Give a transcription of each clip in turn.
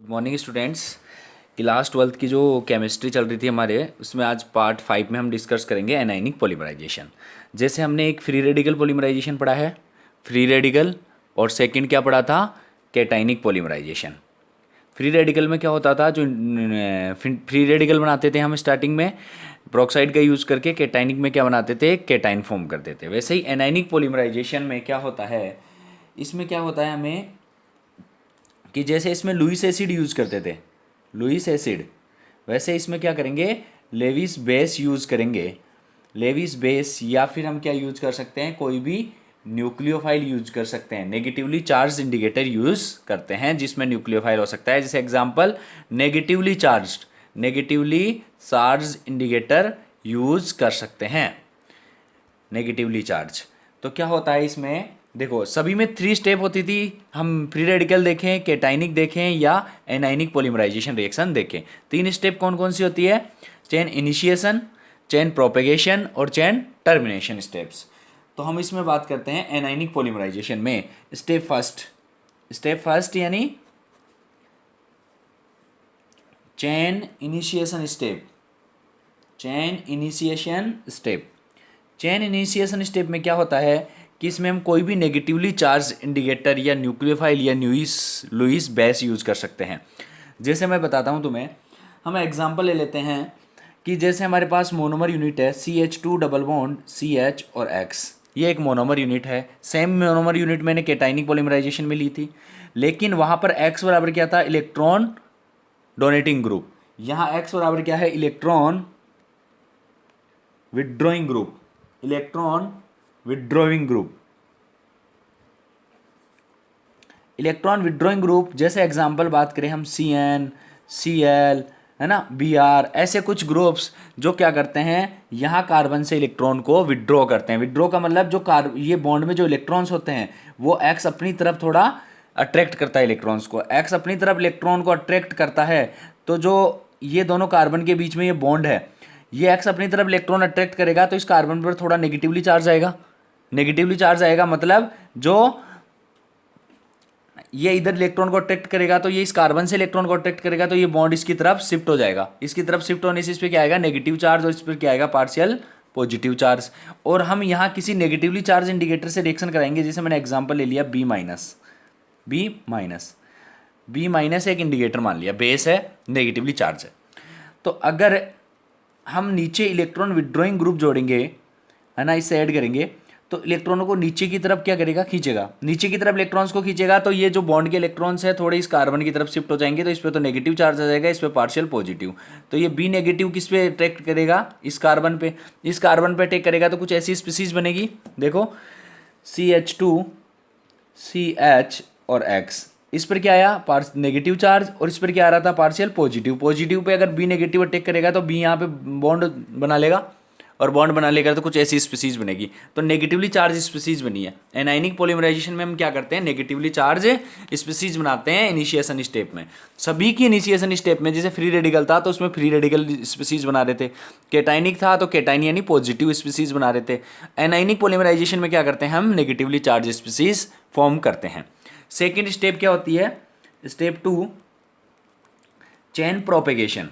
Good morning students. Class 12th की जो chemistry चल रही थी हमारे, उसमें आज पार्ट 5 में हम डिस्कस करेंगे एनाइनिक पॉलीमराइजेशन। जैसे हमने एक फ्री रेडिकल पॉलीमराइजेशन पढ़ा है, फ्री रेडिकल, और सेकंड क्या पढ़ा था, कैटाइनिक पॉलीमराइजेशन। फ्री रेडिकल में क्या होता था, जो फ्री रेडिकल बनाते थे हम स्टार्टिंग में प्रोक्साइड का यूज़ करके, कैटाइनिक में क्या बनाते थे, कैटाइन फॉर्म करते थे। वैसे ही एनाइनिक पॉलीमराइजेशन में क्या होता है, इसमें क्या होता है हमें कि जैसे इसमें लुईस एसिड यूज़ करते थे, लुईस एसिड, वैसे इसमें क्या करेंगे, लेविस बेस यूज़ करेंगे। लेविस बेस, या फिर हम क्या यूज़ कर सकते हैं, कोई भी न्यूक्लियोफाइल यूज कर सकते हैं। नेगेटिवली चार्ज इंडिकेटर यूज़ करते हैं जिसमें न्यूक्लियोफाइल हो सकता है। जैसे example, negatively charge indicator use कर सकते हैं, नेगेटिवली चार्ज। तो क्या होता है इसमें, देखो सभी में 3 स्टेप होती थी। हम फ्री रेडिकल देखें, कैटाइनिक देखें, या एनाइनिक पॉलीमराइजेशन रिएक्शन देखें। 3 स्टेप कौन कौन सी होती है, चेन इनिशिएशन, चेन प्रोपेगेशन और चेन टर्मिनेशन स्टेप्स। तो हम इसमें बात करते हैं एनाइनिक पॉलीमराइजेशन में। स्टेप फर्स्ट यानी chain initiation step. Chain initiation step में क्या होता है कि इसमें हम कोई भी नेगेटिवली चार्ज इंडिकेटर या न्यूक्लियोफाइल या लुईस बेस यूज़ कर सकते हैं। जैसे मैं बताता हूँ तुम्हें, हम एग्जांपल ले लेते हैं कि जैसे हमारे पास मोनोमर यूनिट है CH2 डबल बॉन्ड CH और X। ये एक मोनोमर यूनिट है। सेम मोनोमर यूनिट मैंने कैटाइनिक पॉलीमराइजेशन में ली थी, लेकिन वहाँ पर X बराबर क्या था, इलेक्ट्रॉन डोनेटिंग ग्रुप। यहाँ X बराबर क्या है, electron withdrawing group. Electron withdrawing group जैसे एग्जांपल बात करें हम CN, Cl, है ना, Br, ऐसे कुछ ग्रुप्स जो क्या करते हैं, यहाँ कार्बन से इलेक्ट्रॉन को विड्रॉ करते हैं। विड्रॉ का मतलब जो ये बॉन्ड में जो इलेक्ट्रॉन्स होते हैं वो X अपनी तरफ थोड़ा अट्रैक्ट करता है इलेक्ट्रॉन्स को। X अपनी तरफ इलेक्ट्रॉन को अट्रैक्ट करता है, तो जो ये दोनों कार्बन के बीच में ये बॉन्ड है, ये X अपनी तरफ इलेक्ट्रॉन अट्रैक्ट करेगा तो इस कार्बन पर थोड़ा नेगेटिवली चार्ज आएगा। मतलब जो ये इधर इलेक्ट्रॉन को अट्रैक्ट करेगा तो ये इस कार्बन से इलेक्ट्रॉन को अट्रैक्ट करेगा, तो ये बॉन्ड इसकी तरफ शिफ्ट हो जाएगा। इसकी तरफ शिफ्ट होने से इस पर क्या आएगा, नेगेटिव चार्ज, और इस पर क्या आएगा, पार्शियल पॉजिटिव चार्ज। और हम यहाँ किसी नेगेटिवली चार्ज इंडिकेटर से रिएक्शन कराएंगे। जैसे मैंने एग्जांपल ले लिया बी माइनस एक इंडिकेटर मान लिया, बेस है, नेगेटिवली चार्ज है। तो अगर हम नीचे इलेक्ट्रॉन विड्रॉइंग ग्रुप जोड़ेंगे, है ना, इससे ऐड करेंगे, तो इलेक्ट्रॉनों को नीचे की तरफ क्या करेगा, खींचेगा। नीचे की तरफ इलेक्ट्रॉन्स को खींचेगा तो ये जो बॉन्ड के इलेक्ट्रॉन्स है थोड़े इस कार्बन की तरफ शिफ्ट हो जाएंगे, तो इस पर तो नेगेटिव चार्ज आ जाएगा, इस पर पार्शियल पॉजिटिव। तो ये बी नेगेटिव किस पे अट्रैक्ट करेगा, इस कार्बन पे अटैक करेगा, तो कुछ ऐसी स्पीसीज बनेगी। देखो CH2 CH और X, इस पर क्या आया, नेगेटिव चार्ज, और इस पर क्या आ रहा था, पार्शियल पॉजिटिव पे अगर बी नेगेटिव अटैक करेगा तो बी यहाँ पे बॉन्ड बना लेगा, और बॉन्ड बना लेगा तो कुछ ऐसी स्पीसीज बनेगी। तो नेगेटिवली चार्ज स्पीसीज बनी है। एनाइनिक पॉलीमराइजेशन में हम क्या करते हैं, नेगेटिवली चार्ज स्पीसीज बनाते हैं इनिशिएशन स्टेप में। सभी की इनिशिएशन स्टेप में, जैसे फ्री रेडिकल था तो उसमें फ्री रेडिकल स्पीसीज बना रहे थे, कैटाइनिक था तो कैटाइन यानी पॉजिटिव स्पीसीज बना रहे थे। एनाइनिक पॉलीमराइजेशन में क्या करते हैं, हम नेगेटिवली चार्ज स्पीसीज फॉर्म करते हैं। सेकेंड स्टेप क्या होती है, step 2, chain propagation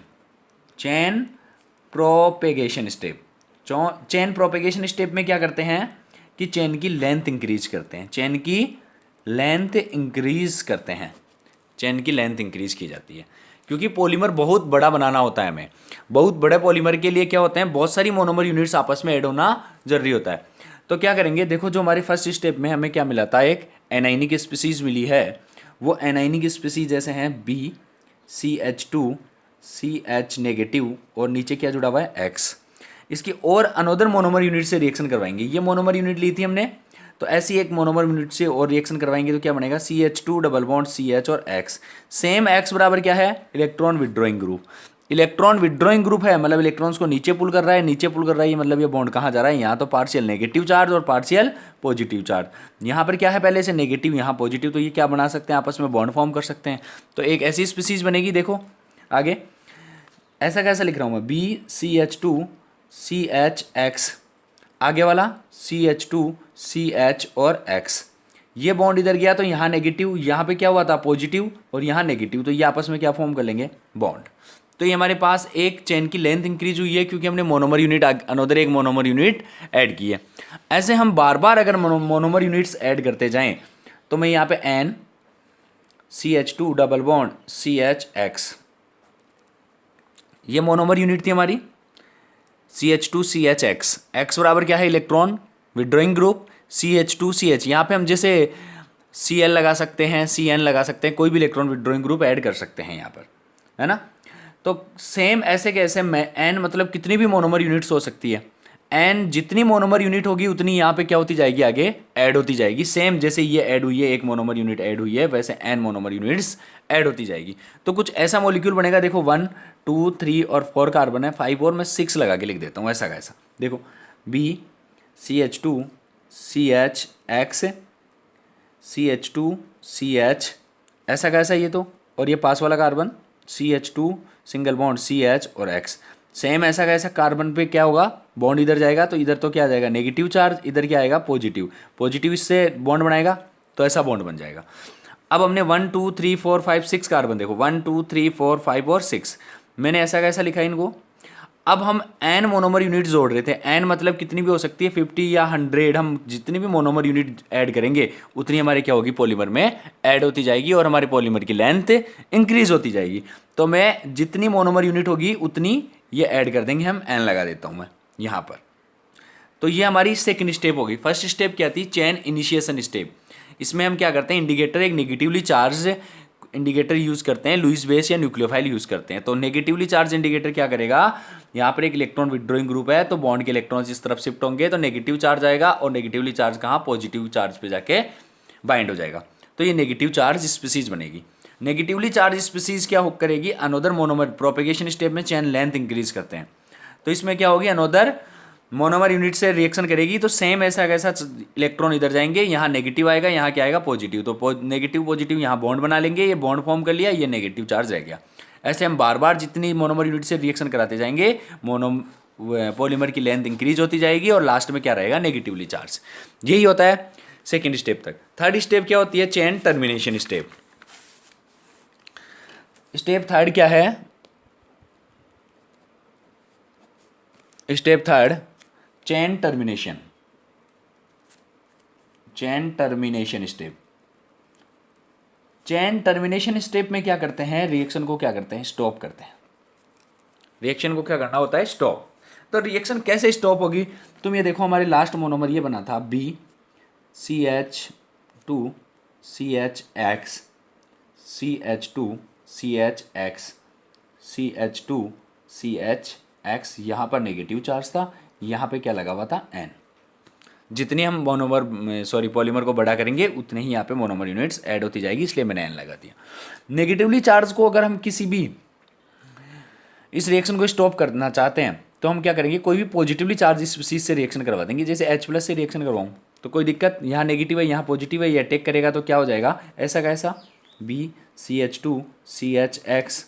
step. Chain propagation step में क्या करते हैं कि चेन की लेंथ इंक्रीज करते हैं। चेन की लेंथ इंक्रीज की जाती है, क्योंकि पॉलीमर बहुत बड़ा बनाना होता है हमें। बहुत बड़े पॉलीमर के लिए क्या होते हैं, बहुत सारी मोनोमर यूनिट्स आपस में ऐड होना जरूरी होता है। तो क्या करेंगे, देखो जो हमारे फर्स्ट स्टेप में हमें क्या मिला था, एक एनाइनिक स्पीसीज मिली है। वो एनाइनिक स्पीसीज जैसे हैं CH2 CH नेगेटिव, और नीचे क्या जुड़ा हुआ है, X। इसकी और अनोदर मोनोमर यूनिट से रिएक्शन करवाएंगे। ये मोनोमर यूनिट ली थी हमने, तो ऐसी एक मोनोमर यूनिट से और रिएक्शन करवाएंगे तो क्या बनेगा, CH2 डबल बॉन्ड CH और X। सेम X बराबर क्या है, इलेक्ट्रॉन विड्रॉइंग ग्रुप है, मतलब इलेक्ट्रॉन्स को नीचे पुल कर रहा है, मतलब ये बॉन्ड कहाँ जा रहा है, यहाँ तो पार्शियल नेगेटिव चार्ज और पार्शियल पॉजिटिव चार्ज। यहाँ पर क्या है, पहले से नेगेटिव, यहाँ पॉजिटिव, तो ये क्या बना सकते हैं, आपस में बॉन्ड फॉर्म कर सकते हैं। तो एक ऐसी स्पीसीज बनेगी। देखो आगे ऐसा कैसा लिख रहा हूँ मैं, CH2 CH X, आगे वाला CH2 CH और X। ये बॉन्ड इधर गया तो यहाँ नेगेटिव, यहाँ पे क्या हुआ था पॉजिटिव और यहाँ नेगेटिव, तो ये आपस में क्या फॉर्म कर लेंगे बॉन्ड। तो ये हमारे पास एक चेन की लेंथ इंक्रीज हुई है क्योंकि हमने मोनोमर यूनिट अनदर एक मोनोमर यूनिट ऐड की है। ऐसे हम बार बार अगर मोनोमर यूनिट्स ऐड करते जाएं तो मैं यहाँ पे N CH2 double bond CHX, ये मोनोमर यूनिट थी हमारी CH2 CHX, X बराबर क्या है इलेक्ट्रॉन विड्रॉइंग ग्रुप, CH2CH, यहाँ पे हम जैसे Cl लगा सकते हैं, Cn लगा सकते हैं, कोई भी इलेक्ट्रॉन विड्रॉइंग ग्रुप ऐड कर सकते हैं यहाँ पर, है ना। तो सेम ऐसे कैसे मैं N मतलब कितनी भी मोनोमर यूनिट्स हो सकती है, N जितनी मोनोमर यूनिट होगी उतनी यहाँ पे क्या होती जाएगी आगे ऐड होती जाएगी। सेम जैसे ये ऐड हुई है, एक मोनोमर यूनिट ऐड हुई है, वैसे N मोनोमर यूनिट्स ऐड होती जाएगी। तो कुछ ऐसा मॉलिक्यूल बनेगा, देखो 1 2 3 और 4 कार्बन है, 5 और मैं 6 लगा के लिख देता हूँ ऐसा कैसा, देखो B CH2 CHX CH2 CH ऐसा कैसा ये तो, और ये पास वाला carbon CH2 single bond CH और X, सेम ऐसा कैसा कार्बन पे क्या होगा बॉन्ड इधर जाएगा तो इधर तो क्या आ जाएगा नेगेटिव चार्ज, इधर क्या आएगा पॉजिटिव, पॉजिटिव इससे बॉन्ड बनाएगा तो ऐसा बॉन्ड बन जाएगा। अब हमने 1 2 3 4 5 6 कार्बन, देखो 1 2 3 4 5 और 6, मैंने ऐसा कैसा लिखा इनको। अब हम N मोनोमर यूनिट जोड़ रहे थे, N मतलब कितनी भी हो सकती है 50 या 100, हम जितनी भी मोनोमर यूनिट ऐड करेंगे उतनी हमारे क्या होगी पॉलीमर में ऐड होती जाएगी और हमारे पॉलीमर की लेंथ इंक्रीज होती जाएगी। तो मैं जितनी मोनोमर यूनिट होगी उतनी ये ऐड कर देंगे, हम N लगा देता हूँ मैं यहाँ पर। तो ये हमारी सेकेंड स्टेप होगी। फर्स्ट स्टेप क्या थी चेन इनिशिएशन स्टेप, इसमें हम क्या करते हैं इंडिकेटर एक नेगेटिवली चार्ज इंडिकेटर यूज़ करते हैं, लुईस बेस या न्यूक्लियोफाइल यूज़ करते हैं। तो नेगेटिवली चार्ज इंडिकेटर क्या करेगा, यहाँ पर एक इलेक्ट्रॉन विड्रॉइंग ग्रुप है तो बॉन्ड के इलेक्ट्रॉन्स इस तरफ शिफ्ट होंगे तो नेगेटिव चार्ज आएगा और नेगेटिवली चार्ज कहाँ पॉजिटिव चार्ज पे जाके बाइंड हो जाएगा, तो ये नेगेटिव चार्ज स्पीसीज बनेगी। नेगेटिवली चार्ज स्पीसीज क्या करेगी अनोदर मोनोमर, प्रोपेगेशन स्टेप में चेन लेंथ इंक्रीज करते हैं तो इसमें क्या होगी अनोदर मोनोमर यूनिट से रिएक्शन करेगी तो सेम ऐसा कैसा इलेक्ट्रॉन इधर जाएंगे, यहाँ नेगेटिव आएगा, यहाँ क्या आएगा पॉजिटिव, तो नेगेटिव पॉजिटिव यहाँ बॉन्ड बना लेंगे, ये बॉन्ड फॉर्म कर लिया, ये नेगेटिव चार्ज रह गया। ऐसे हम बार बार जितनी मोनोमर यूनिट से रिएक्शन कराते जाएंगे पॉलीमर की लेंथ इंक्रीज होती जाएगी और लास्ट में क्या रहेगा नेगेटिवली चार्ज। यही होता है सेकेंड स्टेप तक। थर्ड स्टेप क्या होती है chain termination step. Step third क्या है, step third chain termination, chain termination step. Chain termination step में क्या करते हैं रिएक्शन को क्या करते हैं स्टॉप करते हैं, रिएक्शन को क्या करना होता है स्टॉप। तो रिएक्शन कैसे स्टॉप होगी, तुम ये देखो हमारे लास्ट मोनोमर ये बना था B CH2 CHX CH2 CHX CH2 CHX, यहाँ पर नेगेटिव चार्ज था, यहाँ पे क्या लगा हुआ था N। जितनी हम पॉलीमर को बड़ा करेंगे उतने ही यहाँ पे मोनोमर यूनिट्स ऐड होती जाएगी, इसलिए मैंने N लगा दिया। नेगेटिवली चार्ज को अगर हम किसी भी इस रिएक्शन को स्टॉप करना चाहते हैं तो हम क्या करेंगे कोई भी पॉजिटिवली चार्ज इस चीज़ से रिएक्शन करवा देंगे, जैसे H+ से रिएक्शन करवाऊँ तो कोई दिक्कत, यहाँ नेगेटिव है यहाँ पॉजिटिव है, ये अटैक करेगा तो क्या हो जाएगा ऐसा कैसा B CH2 CHX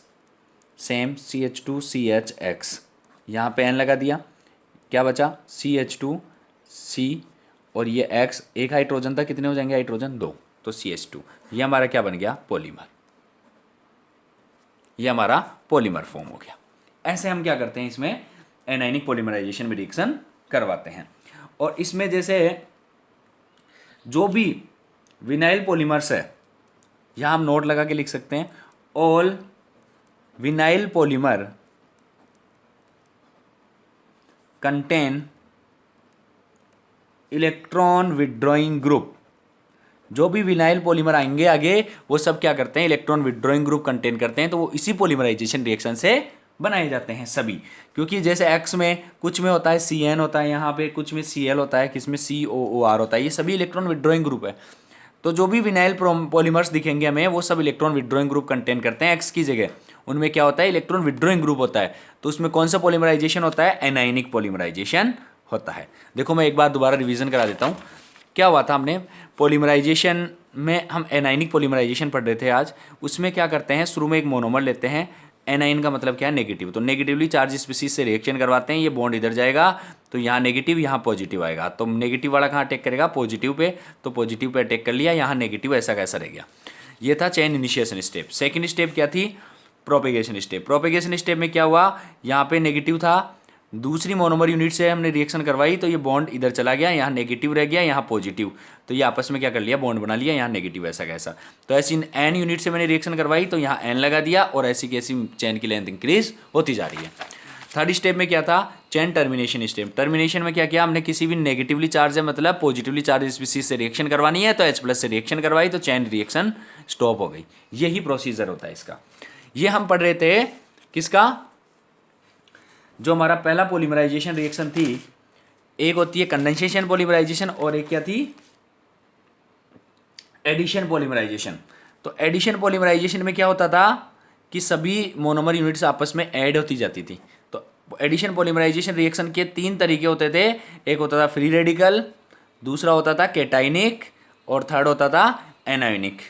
same CH2 CHX, यहाँ पे N लगा दिया, क्या बचा CH2 C और ये X, एक हाइड्रोजन था कितने हो जाएंगे हाइड्रोजन 2, तो CH2, ये हमारा क्या बन गया पॉलीमर, ये हमारा पॉलीमर फॉर्म हो गया। ऐसे हम क्या करते हैं इसमें एनायनिक पॉलीमराइजेशन में रिएक्शन करवाते हैं। और इसमें जैसे जो भी विनाइल पॉलीमर्स है यहाँ हम नोट लगा के लिख सकते हैं all vinyl polymer contain electron withdrawing group. जो भी विनाइल पॉलीमर आएंगे आगे वो सब क्या करते हैं इलेक्ट्रॉन विड्रॉइंग ग्रुप कंटेन करते हैं, तो वो इसी पॉलीमराइजेशन रिएक्शन से बनाए जाते हैं सभी। क्योंकि जैसे X में कुछ में होता है CN होता है, यहाँ पे कुछ में Cl होता है, किस में COOR होता है, ये सभी इलेक्ट्रॉन विड्रॉइंग ग्रुप है। तो जो भी विनाइल पॉलीमर्स दिखेंगे हमें वो सब इलेक्ट्रॉन विड्रॉइंग ग्रुप कंटेन करते हैं X की जगह, उनमें क्या होता है इलेक्ट्रॉन विड्रॉइंग ग्रुप होता है। तो उसमें कौन सा पॉलीमराइजेशन होता है एनायनिक पॉलीमराइजेशन होता है। देखो मैं एक बार दोबारा रिवीजन करा देता हूँ। क्या हुआ था हमने पॉलीमराइजेशन में हम एनायनिक पॉलीमराइजेशन पढ़ रहे थे आज, उसमें क्या करते हैं शुरू में एक मोनोमर लेते हैं एनाइन का मतलब क्या है, नेगेटिव। तो नेगेटिवली चार्ज स्पीसीज से रिएक्शन करवाते हैं, ये बॉन्ड इधर जाएगा तो यहाँ नेगेटिव, यहाँ पॉजिटिव आएगा। तो नेगेटिव वाला कहाँ अटैक करेगा, पॉजिटिव पे, तो पॉजिटिव पे अटैक कर लिया, यहाँ नेगेटिव, ऐसा कैसा रह गया। ये था chain initiation step. Second step क्या थी, प्रोपेगेशन स्टेप। प्रोपेगेशन स्टेप में क्या हुआ, यहाँ पे नेगेटिव था, दूसरी मोनोमर यूनिट से हमने रिएक्शन करवाई तो ये बॉन्ड इधर चला गया, यहाँ नेगेटिव रह गया, यहाँ पॉजिटिव, तो ये आपस में क्या कर लिया, बॉन्ड बना लिया, यहाँ नेगेटिव ऐसा कैसा। तो ऐसी एन यूनिट से मैंने रिएक्शन करवाई तो यहाँ एन लगा दिया, और ऐसी की ऐसी चेन की लेंथ इंक्रीज होती जा रही है। थर्ड स्टेप में क्या था, चेन टर्मिनेशन स्टेप। टर्मिनेशन में क्या किया हमने, किसी भी नेगेटिवली चार्ज है मतलब पॉजिटिवली चार्ज स्पीसीज से रिएक्शन करवानी है तो H+ से रिएक्शन करवाई तो चेन रिएक्शन स्टॉप हो गई। यही प्रोसीजर होता है इसका। ये हम पढ़ रहे थे किसका, जो हमारा पहला पॉलीमराइजेशन रिएक्शन थी, एक होती है कंडेंसेशन पॉलीमराइजेशन और एक क्या थी, एडिशन पॉलीमराइजेशन। तो एडिशन पॉलीमराइजेशन में क्या होता था कि सभी मोनोमर यूनिट्स आपस में ऐड होती जाती थी। तो एडिशन पॉलीमराइजेशन रिएक्शन के 3 तरीके होते थे, एक होता था फ्री रेडिकल, दूसरा होता था कैटाइनिक और थर्ड होता था एनायनिक।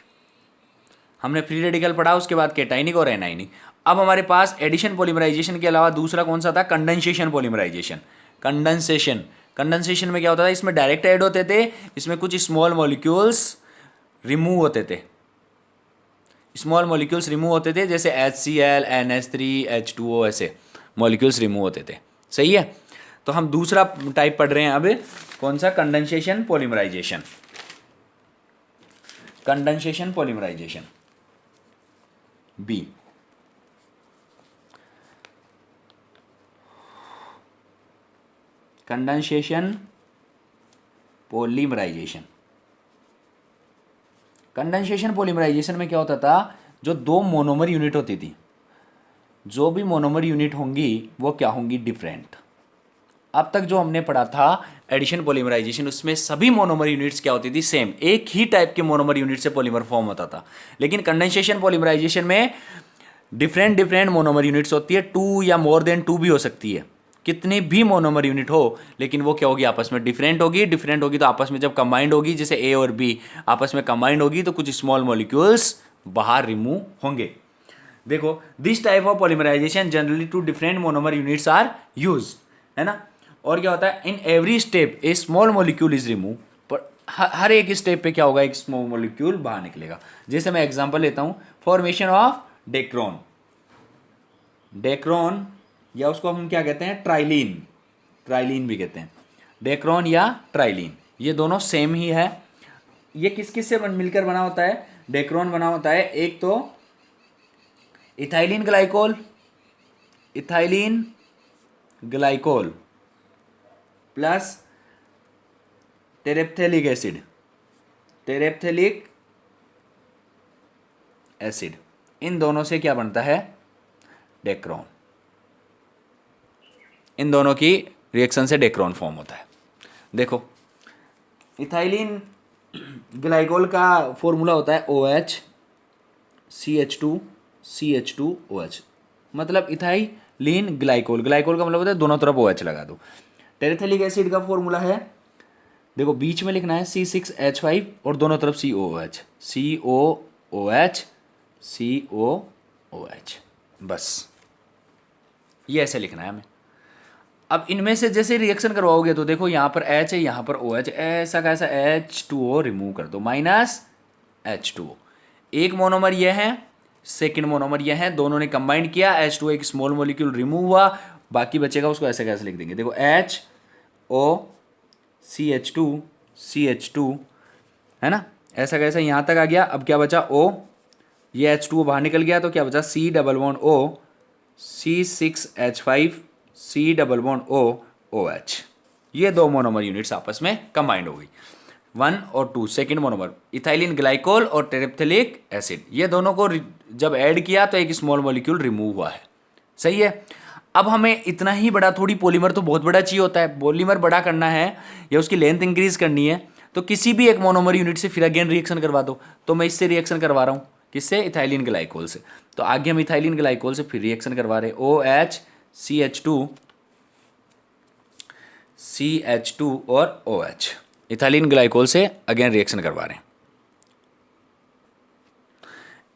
हमने फ्री रेडिकल पढ़ा, उसके बाद कैटाइनिक और एनायनिक। अब हमारे पास एडिशन पॉलीमराइजेशन के अलावा दूसरा कौन सा था, कंडेंसेशन पॉलीमराइजेशन। कंडेंसेशन में क्या होता था, इसमें डायरेक्ट ऐड होते थे, इसमें कुछ स्मॉल मॉलिक्यूल्स रिमूव होते थे, जैसे HCl, NH3, H2O, ऐसे मॉलिक्यूल्स रिमूव होते थे। सही है। तो हम दूसरा टाइप पढ़ रहे हैं अब, कौन सा, condensation polymerization. Condensation polymerization B. Condensation polymerization. Condensation polymerization में क्या होता था, जो 2 मोनोमर यूनिट होती थी, जो भी मोनोमर यूनिट होंगी वो क्या होंगी, डिफरेंट। अब तक जो हमने पढ़ा था एडिशन पॉलीमराइजेशन, उसमें सभी मोनोमर यूनिट्स क्या होती थी, सेम, एक ही टाइप के मोनोमर यूनिट से पॉलीमर फॉर्म होता था। लेकिन कंडेंसेशन पॉलीमराइजेशन में डिफरेंट मोनोमर यूनिट्स होती है, 2 या मोर देन 2 भी हो सकती है, कितनी भी मोनोमर यूनिट हो, लेकिन वो क्या होगी, आपस में डिफरेंट होगी तो आपस में जब कंबाइंड होगी, जैसे ए और बी आपस में कंबाइंड होगी तो कुछ स्मॉल मॉलिक्यूल्स बाहर रिमूव होंगे। देखो, this type of polymerization generally 2 different monomer units are use, है ना। और क्या होता है, in every step a small molecule is remove, पर हर एक स्टेप पे क्या होगा, एक स्मॉल मॉलिक्यूल बाहर निकलेगा। जैसे मैं एग्जांपल लेता हूं, फॉर्मेशन ऑफ डेक्रोन। डेक्रोन या उसको हम क्या कहते हैं, ट्राइलीन भी कहते हैं, डेक्रोन या ट्राइलीन, ये दोनों सेम ही है। ये किस किस से मिलकर बना होता है, डेक्रोन बना होता है, एक तो इथाइलिन ग्लाइकोल प्लस टेरेप्थेलिक एसिड, इन दोनों से क्या बनता है, डेक्रोन। इन दोनों की रिएक्शन से डेक्रोन फॉर्म होता है। देखो, इथाइलिन ग्लाइकोल का फॉर्मूला होता है OH CH2OH, मतलब इथाइलिन ग्लाइकोल का मतलब होता है दोनों तरफ OH लगा दो। टेरेप्थेलिक एसिड का फॉर्मूला है, देखो बीच में लिखना है C6H5 और दोनों तरफ COOH, बस ये ऐसे लिखना है हमें। अब इनमें से जैसे रिएक्शन करवाओगे तो देखो यहाँ पर H है, यहाँ पर OH, ऐसा कैसा, H2O रिमूव कर दो, -H2O। एक मोनोमर ये है, सेकंड मोनोमर ये है, दोनों ने कंबाइंड किया, H2O एक स्मॉल मॉलिक्यूल रिमूव हुआ, बाकी बचेगा, उसको ऐसे कैसे लिख देंगे, देखो HOCH2 है ना, ऐसा कैसा यहाँ तक आ गया। अब क्या बचा, O, ये H2O बाहर निकल गया तो क्या बचा, C++O C6H5 C++OOH, ये 2 मोनोमर यूनिट्स आपस में कंबाइंड हो गई, 1 और 2, सेकेंड मोनोमर इथाइलिन ग्लाइकोल और टेरेप्थेलिक एसिड, ये दोनों को जब ऐड किया तो एक स्मॉल मॉलिक्यूल रिमूव हुआ है। सही है। अब हमें इतना ही बड़ा थोड़ी, पॉलीमर तो बहुत बड़ा चाहिए होता है, पॉलीमर बड़ा करना है या उसकी लेंथ इंक्रीज करनी है तो किसी भी एक मोनोमर यूनिट से फिर अगेन रिएक्शन करवा दो। तो मैं इससे रिएक्शन करवा रहा हूँ, किससे, इथाइलिन ग्लाइकोल से। तो आगे हम इथाइलिन ग्लाइकोल से फिर रिएक्शन करवा रहे हैं, OH CH2 और OH, इथाइलिन ग्लाइकोल से अगेन रिएक्शन करवा रहे हैं।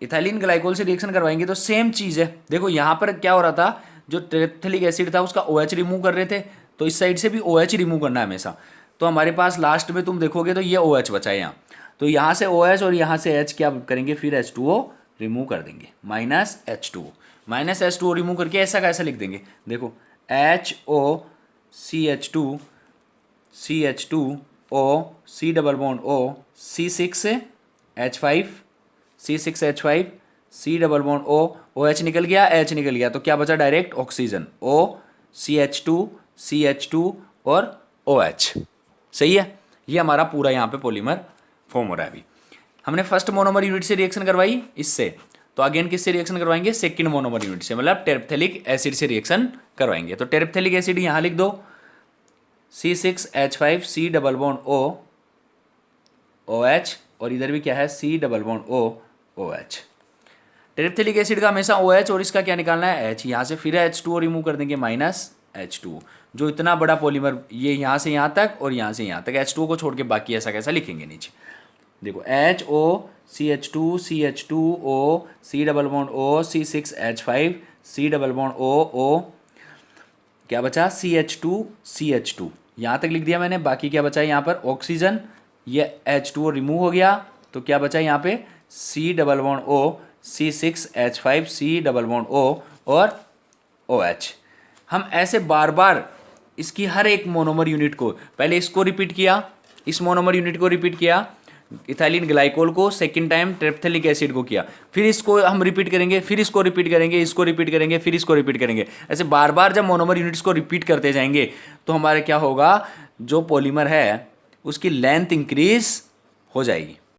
इथाइलिन ग्लाइकोल से रिएक्शन करवाएंगे तो सेम चीज़ है। देखो यहाँ पर क्या हो रहा था, जो टेरेप्थेलिक एसिड था उसका OH रिमूव कर रहे थे, तो इस साइड से भी OH रिमूव करना है हमेशा। तो हमारे पास लास्ट में तुम देखोगे तो ये OH बचा है यहाँ, तो यहाँ से OH और यहाँ से H क्या करेंगे, फिर H2O रिमूव कर देंगे, -H2O रिमूव करके ऐसा कैसा लिख देंगे, देखो HOCH2O C double bond O C6H5 C double bond O, OH निकल गया, H निकल गया, तो क्या बचा, डायरेक्ट ऑक्सीजन O CH2 और OH। सही है, ये हमारा पूरा यहाँ पे पॉलीमर फॉर्म हो रहा है। अभी हमने फर्स्ट मोनोमर यूनिट से रिएक्शन करवाई इससे, तो अगेन किससे रिएक्शन करवाएंगे, सेकंड मोनोमर यूनिट से, मतलब टेरेप्थेलिक एसिड से रिएक्शन करवाएंगे। तो टेरेप्थेलिक एसिड यहाँ लिख दो C6H5 C double bond O OH, और इधर भी क्या है C double bond O OH। Terephthalic acid का हमेशा OH और इसका क्या निकालना है, H। यहाँ से फिर H2O रिमूव कर देंगे, -H2O। जो इतना बड़ा पॉलीमर, ये यहाँ से यहाँ तक और यहाँ से यहाँ तक, H2O को छोड़ के बाकी ऐसा कैसा लिखेंगे नीचे, देखो HOCH2CH2O C double bond O C6H5 C double bond O क्या बचा, CH2 यहाँ तक लिख दिया मैंने। बाकी क्या बचा है यहाँ पर, ऑक्सीजन, ये H2O रिमूव हो गया, तो क्या बचा यहाँ पे C double bond O C6H5 C double bond O और OH। हम ऐसे बार बार इसकी हर एक मोनोमर यूनिट को, पहले इसको रिपीट किया, इस मोनोमर यूनिट को रिपीट किया, इथाइलिन ग्लाइकोल को, सेकंड टाइम टेरेप्थेलिक एसिड को किया, फिर इसको हम रिपीट करेंगे, फिर इसको रिपीट करेंगे, इसको रिपीट करेंगे, फिर इसको रिपीट करेंगे। ऐसे बार बार जब मोनोमर यूनिट्स को रिपीट करते जाएंगे तो हमारे क्या होगा, जो पॉलीमर है उसकी लेंथ इंक्रीज हो जाएगी।